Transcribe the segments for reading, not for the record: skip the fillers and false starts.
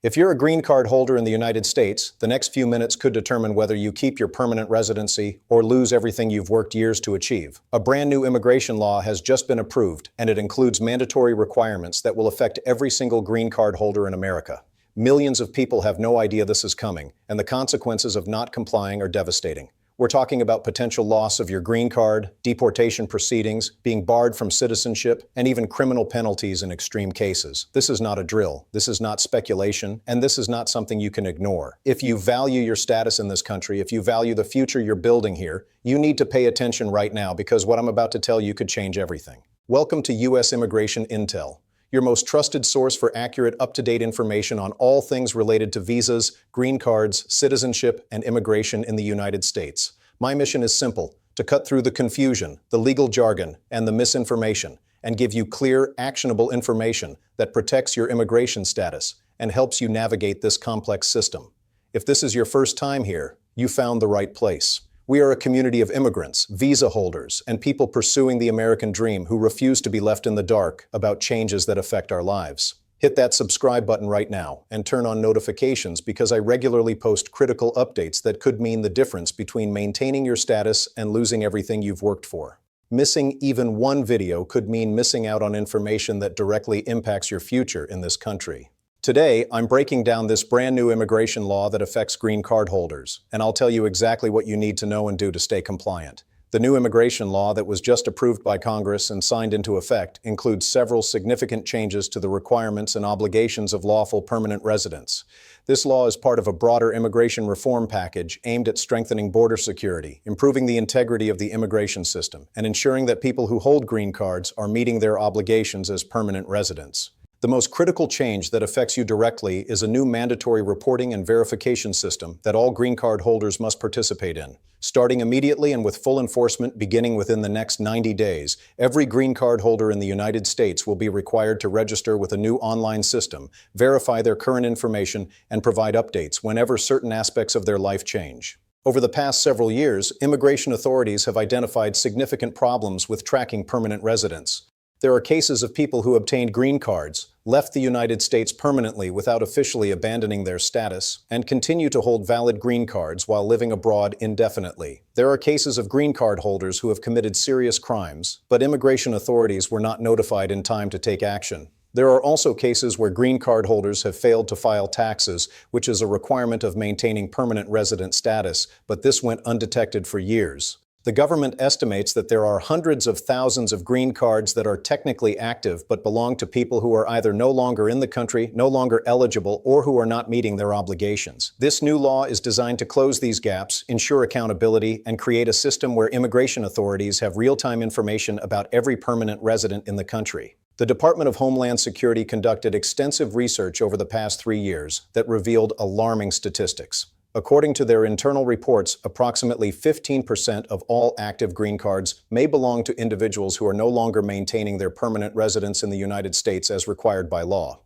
If you're a green card holder in the United States, the next few minutes could determine whether you keep your permanent residency or lose everything you've worked years to achieve. A brand new immigration law has just been approved, and it includes mandatory requirements that will affect every single green card holder in America. Millions of people have no idea this is coming, and the consequences of not complying are devastating. We're talking about potential loss of your green card, deportation proceedings, being barred from citizenship, and even criminal penalties in extreme cases. This is not a drill, this is not speculation, and this is not something you can ignore. If you value your status in this country, if you value the future you're building here, you need to pay attention right now because what I'm about to tell you could change everything. Welcome to U.S. Immigration Intel, your most trusted source for accurate, up-to-date information on all things related to visas, green cards, citizenship, and immigration in the United States. My mission is simple: to cut through the confusion, the legal jargon, and the misinformation, and give you clear, actionable information that protects your immigration status and helps you navigate this complex system. If this is your first time here, you found the right place. We are a community of immigrants, visa holders, and people pursuing the American dream who refuse to be left in the dark about changes that affect our lives. Hit that subscribe button right now and turn on notifications because I regularly post critical updates that could mean the difference between maintaining your status and losing everything you've worked for. Missing even one video could mean missing out on information that directly impacts your future in this country. Today, I'm breaking down this brand new immigration law that affects green card holders, and I'll tell you exactly what you need to know and do to stay compliant. The new immigration law that was just approved by Congress and signed into effect includes several significant changes to the requirements and obligations of lawful permanent residents. This law is part of a broader immigration reform package aimed at strengthening border security, improving the integrity of the immigration system, and ensuring that people who hold green cards are meeting their obligations as permanent residents. The most critical change that affects you directly is a new mandatory reporting and verification system that all green card holders must participate in. Starting immediately and with full enforcement beginning within the next 90 days, every green card holder in the United States will be required to register with a new online system, verify their current information, and provide updates whenever certain aspects of their life change. Over the past several years, immigration authorities have identified significant problems with tracking permanent residents. There are cases of people who obtained green cards, left the United States permanently without officially abandoning their status, and continue to hold valid green cards while living abroad indefinitely. There are cases of green card holders who have committed serious crimes, but immigration authorities were not notified in time to take action. There are also cases where green card holders have failed to file taxes, which is a requirement of maintaining permanent resident status, but this went undetected for years. The government estimates that there are hundreds of thousands of green cards that are technically active but belong to people who are either no longer in the country, no longer eligible, or who are not meeting their obligations. This new law is designed to close these gaps, ensure accountability, and create a system where immigration authorities have real-time information about every permanent resident in the country. The Department of Homeland Security conducted extensive research over the past 3 years that revealed alarming statistics. According to their internal reports, approximately 15% of all active green cards may belong to individuals who are no longer maintaining their permanent residence in the United States as required by law.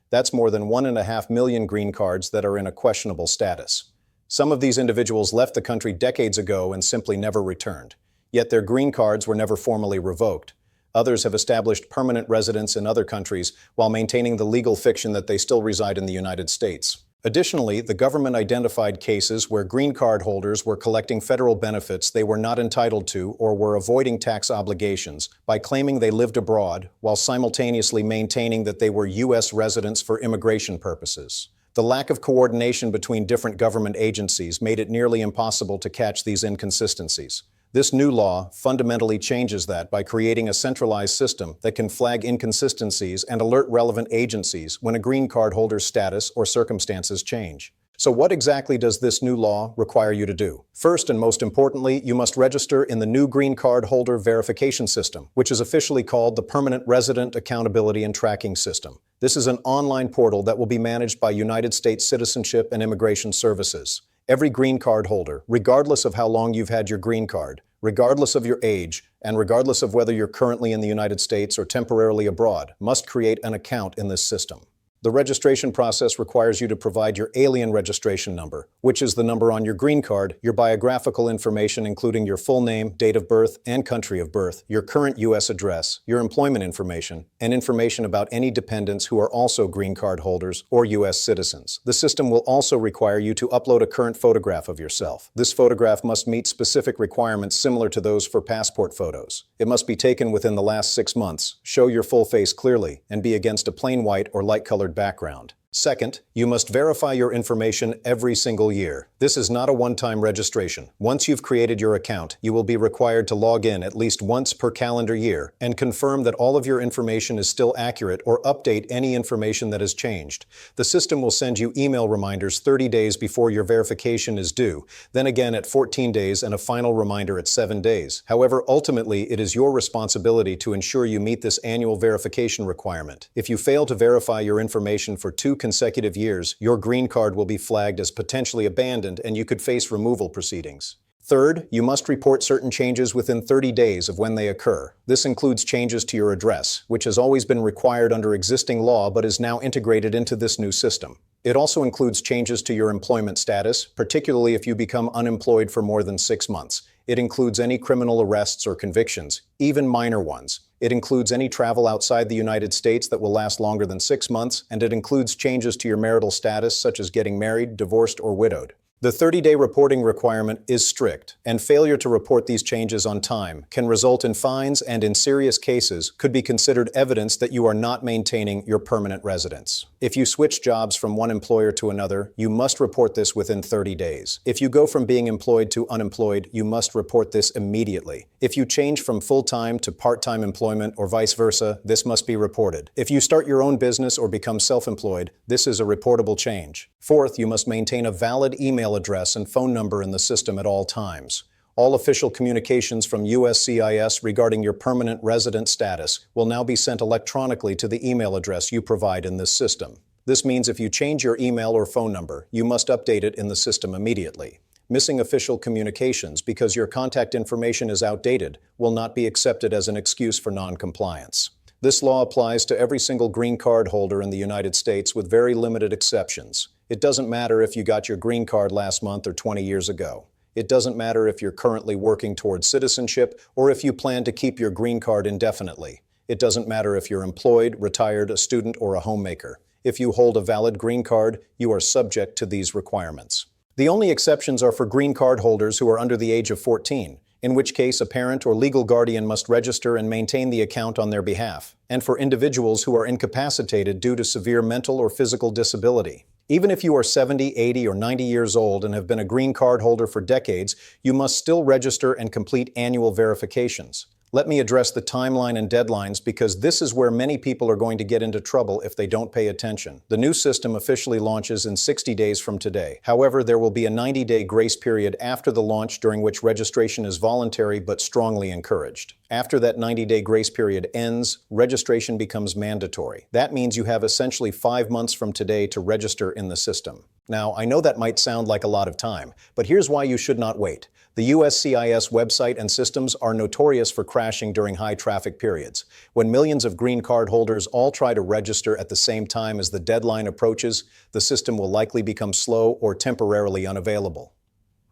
That's more than 1.5 million green cards that are in a questionable status. Some of these individuals left the country decades ago and simply never returned, yet their green cards were never formally revoked. Others have established permanent residence in other countries while maintaining the legal fiction that they still reside in the United States. Additionally, the government identified cases where green card holders were collecting federal benefits they were not entitled to or were avoiding tax obligations by claiming they lived abroad while simultaneously maintaining that they were U.S. residents for immigration purposes. The lack of coordination between different government agencies made it nearly impossible to catch these inconsistencies. This new law fundamentally changes that by creating a centralized system that can flag inconsistencies and alert relevant agencies when a green card holder's status or circumstances change. So what exactly does this new law require you to do? First and most importantly, you must register in the new green card holder verification system, which is officially called the Permanent Resident Accountability and Tracking System. This is an online portal that will be managed by United States Citizenship and Immigration Services. Every green card holder, regardless of how long you've had your green card, regardless of your age, and regardless of whether you're currently in the United States or temporarily abroad, must create an account in this system. The registration process requires you to provide your alien registration number, which is the number on your green card, your biographical information including your full name, date of birth, and country of birth, your current U.S. address, your employment information, and information about any dependents who are also green card holders or U.S. citizens. The system will also require you to upload a current photograph of yourself. This photograph must meet specific requirements similar to those for passport photos. It must be taken within the last 6 months, show your full face clearly, and be against a plain white or light-colored background. Second, you must verify your information every single year. This is not a one-time registration. Once you've created your account, you will be required to log in at least once per calendar year and confirm that all of your information is still accurate or update any information that has changed. The system will send you email reminders 30 days before your verification is due, then again at 14 days and a final reminder at 7 days. However, ultimately, it is your responsibility to ensure you meet this annual verification requirement. If you fail to verify your information for 2 consecutive years, your green card will be flagged as potentially abandoned and you could face removal proceedings. Third, you must report certain changes within 30 days of when they occur. This includes changes to your address, which has always been required under existing law but is now integrated into this new system. It also includes changes to your employment status, particularly if you become unemployed for more than 6 months. It includes any criminal arrests or convictions, even minor ones. It includes any travel outside the United States that will last longer than 6 months, and it includes changes to your marital status, such as getting married, divorced, or widowed. The 30-day reporting requirement is strict, and failure to report these changes on time can result in fines and, in serious cases, could be considered evidence that you are not maintaining your permanent residence. If you switch jobs from one employer to another, you must report this within 30 days. If you go from being employed to unemployed, you must report this immediately. If you change from full-time to part-time employment or vice versa, this must be reported. If you start your own business or become self-employed, this is a reportable change. Fourth, you must maintain a valid email address and phone number in the system at all times. All official communications from USCIS regarding your permanent resident status will now be sent electronically to the email address you provide in this system. This means if you change your email or phone number, you must update it in the system immediately. Missing official communications because your contact information is outdated will not be accepted as an excuse for non-compliance. This law applies to every single green card holder in the United States with very limited exceptions. It doesn't matter if you got your green card last month or 20 years ago. It doesn't matter if you're currently working towards citizenship or if you plan to keep your green card indefinitely. It doesn't matter if you're employed, retired, a student, or a homemaker. If you hold a valid green card, you are subject to these requirements. The only exceptions are for green card holders who are under the age of 14, in which case a parent or legal guardian must register and maintain the account on their behalf, and for individuals who are incapacitated due to severe mental or physical disability. Even if you are 70, 80, or 90 years old and have been a green card holder for decades, you must still register and complete annual verifications. Let me address the timeline and deadlines because this is where many people are going to get into trouble if they don't pay attention. The new system officially launches in 60 days from today. However, there will be a 90-day grace period after the launch during which registration is voluntary but strongly encouraged. After that 90-day grace period ends, registration becomes mandatory. That means you have essentially 5 months from today to register in the system. Now, I know that might sound like a lot of time, but here's why you should not wait. The USCIS website and systems are notorious for crashing during high traffic periods. When millions of green card holders all try to register at the same time as the deadline approaches, the system will likely become slow or temporarily unavailable.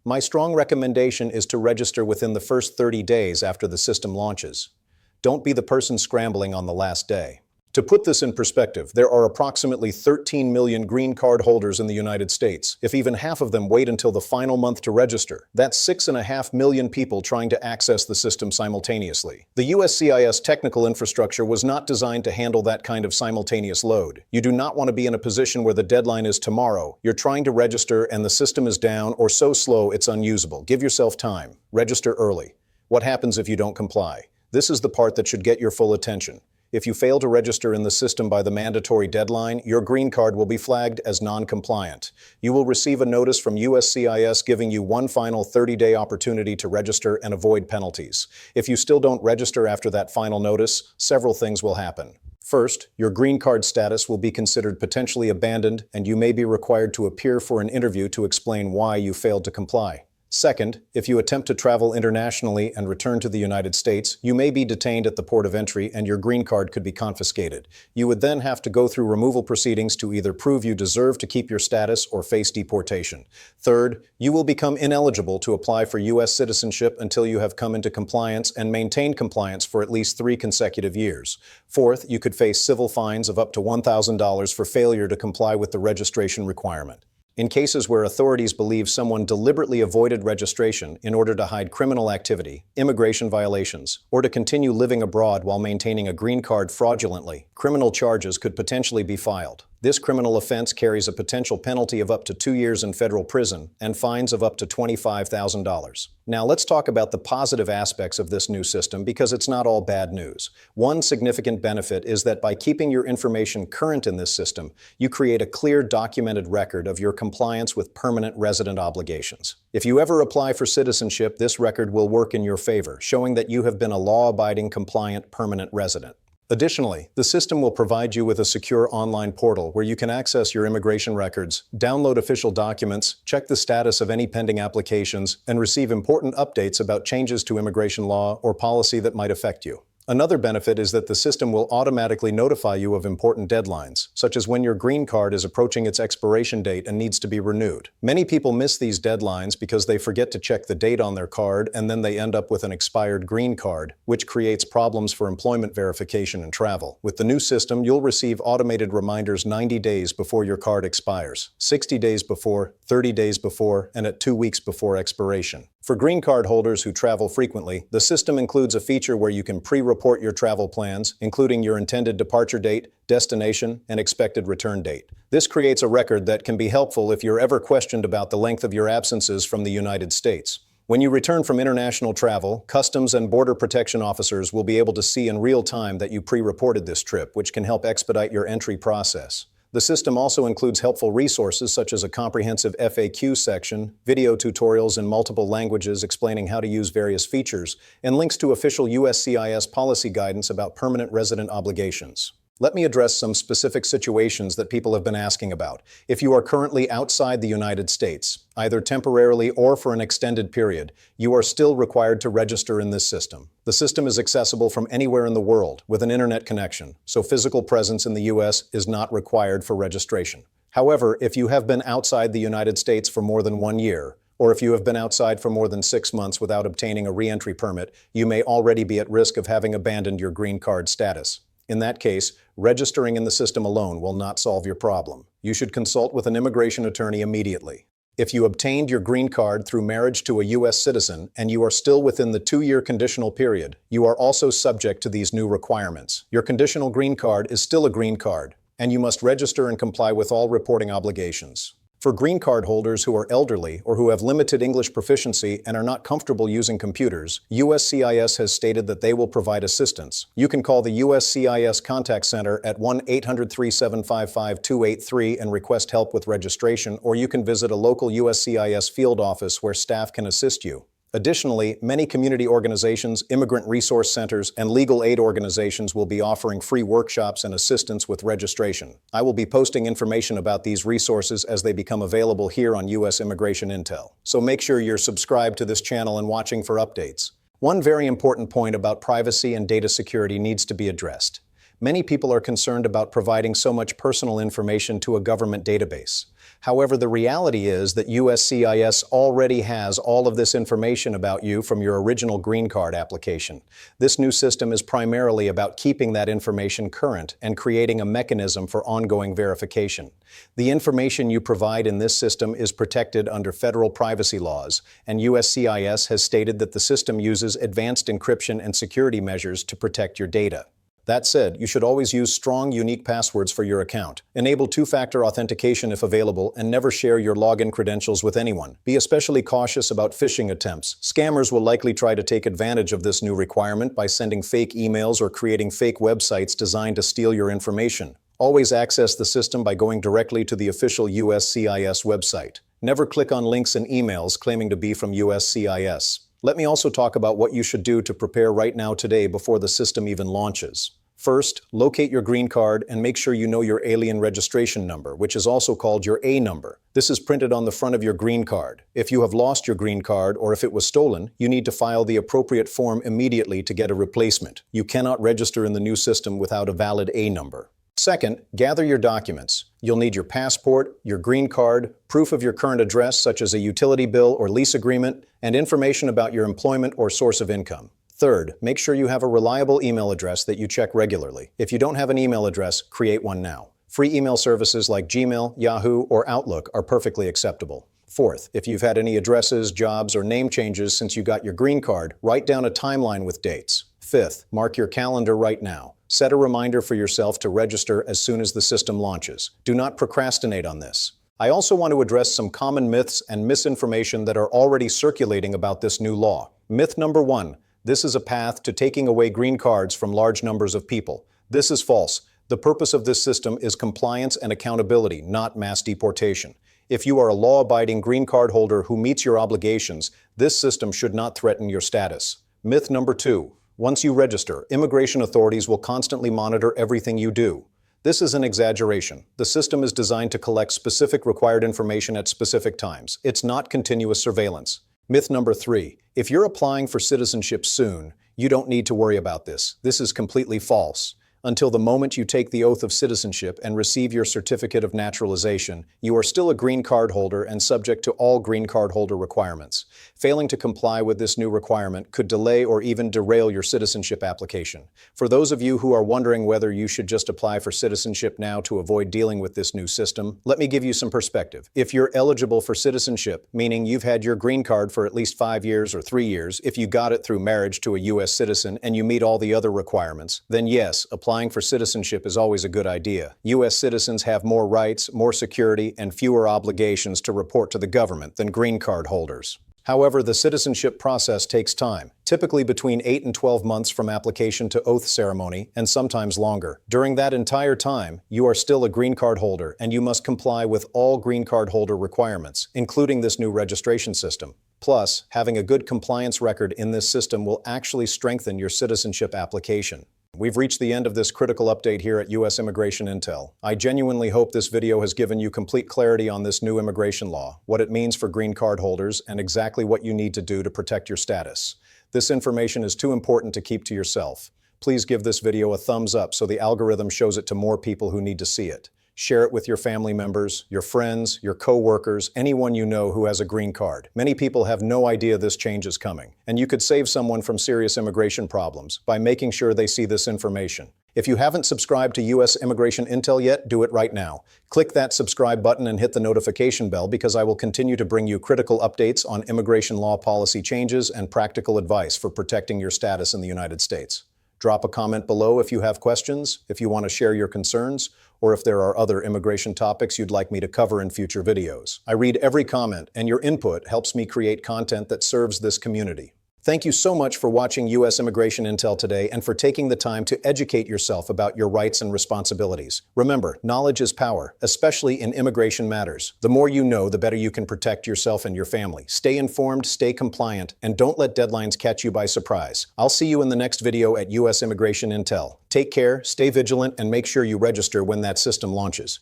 My strong recommendation is to register within the first 30 days after the system launches. Don't be the person scrambling on the last day. To put this in perspective, there are approximately 13 million green card holders in the United States. If even half of them wait until the final month to register, that's 6.5 million people trying to access the system simultaneously. The USCIS technical infrastructure was not designed to handle that kind of simultaneous load. You do not want to be in a position where the deadline is tomorrow. You're trying to register and the system is down or so slow it's unusable. Give yourself time. Register early. What happens if you don't comply? This is the part that should get your full attention. If you fail to register in the system by the mandatory deadline, your green card will be flagged as non-compliant. You will receive a notice from USCIS giving you one final 30-day opportunity to register and avoid penalties. If you still don't register after that final notice, several things will happen. First, your green card status will be considered potentially abandoned, and you may be required to appear for an interview to explain why you failed to comply. Second, if you attempt to travel internationally and return to the United States, you may be detained at the port of entry and your green card could be confiscated. You would then have to go through removal proceedings to either prove you deserve to keep your status or face deportation. Third, you will become ineligible to apply for U.S. citizenship until you have come into compliance and maintained compliance for at least 3 consecutive years. Fourth, you could face civil fines of up to $1,000 for failure to comply with the registration requirement. In cases where authorities believe someone deliberately avoided registration in order to hide criminal activity, immigration violations, or to continue living abroad while maintaining a green card fraudulently, criminal charges could potentially be filed. This criminal offense carries a potential penalty of up to 2 years in federal prison and fines of up to $25,000. Now let's talk about the positive aspects of this new system because it's not all bad news. One significant benefit is that by keeping your information current in this system, you create a clear documented record of your compliance with permanent resident obligations. If you ever apply for citizenship, this record will work in your favor, showing that you have been a law-abiding, compliant, permanent resident. Additionally, the system will provide you with a secure online portal where you can access your immigration records, download official documents, check the status of any pending applications, and receive important updates about changes to immigration law or policy that might affect you. Another benefit is that the system will automatically notify you of important deadlines, such as when your green card is approaching its expiration date and needs to be renewed. Many people miss these deadlines because they forget to check the date on their card and then they end up with an expired green card, which creates problems for employment verification and travel. With the new system, you'll receive automated reminders 90 days before your card expires, 60 days before, 30 days before, and at 2 weeks before expiration. For green card holders who travel frequently, the system includes a feature where you can pre-report your travel plans, including your intended departure date, destination, and expected return date. This creates a record that can be helpful if you're ever questioned about the length of your absences from the United States. When you return from international travel, Customs and Border Protection officers will be able to see in real time that you pre-reported this trip, which can help expedite your entry process. The system also includes helpful resources such as a comprehensive FAQ section, video tutorials in multiple languages explaining how to use various features, and links to official USCIS policy guidance about permanent resident obligations. Let me address some specific situations that people have been asking about. If you are currently outside the United States, either temporarily or for an extended period, you are still required to register in this system. The system is accessible from anywhere in the world with an internet connection, so physical presence in the U.S. is not required for registration. However, if you have been outside the United States for more than 1 year, or if you have been outside for more than 6 months without obtaining a re-entry permit, you may already be at risk of having abandoned your green card status. In that case, registering in the system alone will not solve your problem. You should consult with an immigration attorney immediately. If you obtained your green card through marriage to a U.S. citizen and you are still within the 2-year conditional period, you are also subject to these new requirements. Your conditional green card is still a green card, and you must register and comply with all reporting obligations. For green card holders who are elderly or who have limited English proficiency and are not comfortable using computers, USCIS has stated that they will provide assistance. You can call the USCIS Contact Center at 1-800-3755-283 and request help with registration, or you can visit a local USCIS field office where staff can assist you. Additionally, many community organizations, immigrant resource centers, and legal aid organizations will be offering free workshops and assistance with registration. I will be posting information about these resources as they become available here on U.S. Immigration Intel. So make sure you're subscribed to this channel and watching for updates. One very important point about privacy and data security needs to be addressed. Many people are concerned about providing so much personal information to a government database. However, the reality is that USCIS already has all of this information about you from your original green card application. This new system is primarily about keeping that information current and creating a mechanism for ongoing verification. The information you provide in this system is protected under federal privacy laws, and USCIS has stated that the system uses advanced encryption and security measures to protect your data. That said, you should always use strong, unique passwords for your account. Enable two-factor authentication if available, and never share your login credentials with anyone. Be especially cautious about phishing attempts. Scammers will likely try to take advantage of this new requirement by sending fake emails or creating fake websites designed to steal your information. Always access the system by going directly to the official USCIS website. Never click on links and emails claiming to be from USCIS. Let me also talk about what you should do to prepare right now today before the system even launches. First, locate your green card and make sure you know your alien registration number, which is also called your A number. This is printed on the front of your green card. If you have lost your green card or if it was stolen, you need to file the appropriate form immediately to get a replacement. You cannot register in the new system without a valid A number. Second, gather your documents. You'll need your passport, your green card, proof of your current address such as a utility bill or lease agreement, and information about your employment or source of income. Third, make sure you have a reliable email address that you check regularly. If you don't have an email address, create one now. Free email services like Gmail, Yahoo, or Outlook are perfectly acceptable. Fourth, if you've had any addresses, jobs, or name changes since you got your green card, write down a timeline with dates. Fifth, mark your calendar right now. Set a reminder for yourself to register as soon as the system launches. Do not procrastinate on this. I also want to address some common myths and misinformation that are already circulating about this new law. Myth number 1. This is a path to taking away green cards from large numbers of people. This is false. The purpose of this system is compliance and accountability, not mass deportation. If you are a law-abiding green card holder who meets your obligations, this system should not threaten your status. Myth number 2. Once you register, immigration authorities will constantly monitor everything you do. This is an exaggeration. The system is designed to collect specific required information at specific times. It's not continuous surveillance. Myth number 3. If you're applying for citizenship soon, you don't need to worry about this. This is completely false. Until the moment you take the oath of citizenship and receive your certificate of naturalization, you are still a green card holder and subject to all green card holder requirements. Failing to comply with this new requirement could delay or even derail your citizenship application. For those of you who are wondering whether you should just apply for citizenship now to avoid dealing with this new system, let me give you some perspective. If you're eligible for citizenship, meaning you've had your green card for at least 5 years or 3 years, if you got it through marriage to a U.S. citizen and you meet all the other requirements, then yes, applying for citizenship is always a good idea. U.S. citizens have more rights, more security, and fewer obligations to report to the government than green card holders. However, the citizenship process takes time, typically between 8 and 12 months from application to oath ceremony, and sometimes longer. During that entire time, you are still a green card holder, and you must comply with all green card holder requirements, including this new registration system. Plus, having a good compliance record in this system will actually strengthen your citizenship application. We've reached the end of this critical update here at U.S. Immigration Intel. I genuinely hope this video has given you complete clarity on this new immigration law, what it means for green card holders, and exactly what you need to do to protect your status. This information is too important to keep to yourself. Please give this video a thumbs up so the algorithm shows it to more people who need to see it. Share it with your family members, your friends, your co-workers, anyone you know who has a green card. Many people have no idea this change is coming, and you could save someone from serious immigration problems by making sure they see this information. If you haven't subscribed to U.S. Immigration Intel yet, do it right now. Click that subscribe button and hit the notification bell because I will continue to bring you critical updates on immigration law policy changes and practical advice for protecting your status in the United States. Drop a comment below if you have questions, if you want to share your concerns, or if there are other immigration topics you'd like me to cover in future videos. I read every comment, and your input helps me create content that serves this community. Thank you so much for watching U.S. Immigration Intel today and for taking the time to educate yourself about your rights and responsibilities. Remember, knowledge is power, especially in immigration matters. The more you know, the better you can protect yourself and your family. Stay informed, stay compliant, and don't let deadlines catch you by surprise. I'll see you in the next video at U.S. Immigration Intel. Take care, stay vigilant, and make sure you register when that system launches.